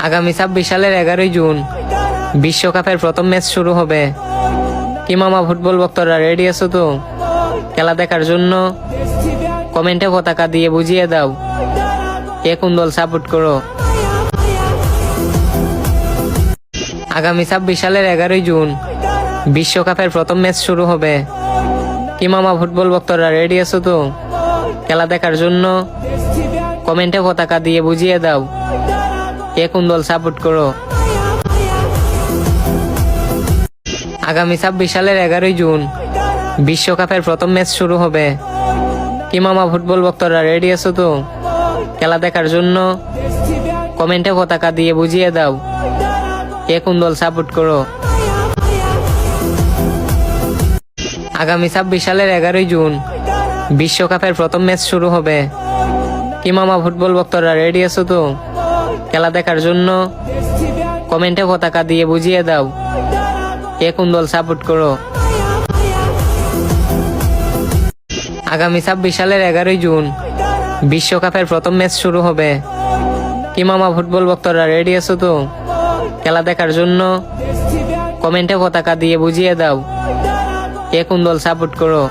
আগামী 26 সালের 11 জুন বিশ্বকাপের প্রথম ম্যাচ শুরু হবে। কি মামা ফুটবল ভক্তরা রেডি আছো তো খেলা দেখার জন্য? কমেন্টে পতাকা দিয়ে বুঝিয়ে দাও কে কোন দল সাপোর্ট করো। আগামী 26 সালের 11 জুন বিশ্বকাপের প্রথম ম্যাচ শুরু হবে। কি মামা ফুটবল ভক্তরা রেডি আছো তো খেলা দেখার জন্য? কমেন্টে পতাকা দিয়ে বুঝিয়ে দাও কে কোন দল সাপোর্ট করো। আগামী 26 সালের 11 জুন বিশ্বকাপের প্রথম ম্যাচ শুরু হবে। কি মামা ফুটবল ভক্তরা রেডি আছো তো খেলা দেখার জন্য? কমেন্টে পতাকা দিয়ে বুঝিয়ে দাও কে কোন দল সাপোর্ট করো। আগামী 26 সালের 11 জুন বিশ্বকাপের প্রথম ম্যাচ শুরু হবে। কি মামা ফুটবল ভক্তরা রেডি আছো তো খেলা দেখার জন্য? কমেন্টে পতাকা দিয়ে বুঝিয়ে দাও কে কোন দল সাপোর্ট করো। আগামী 26 সালের 11 জুন বিশ্বকাপের প্রথম ম্যাচ শুরু হবে। কি মামা ফুটবল ভক্তরা রেডি আছো তো খেলা দেখার জন্য? কমেন্টে পতাকা দিয়ে বুঝিয়ে দাও কে কোন দল সাপোর্ট করো।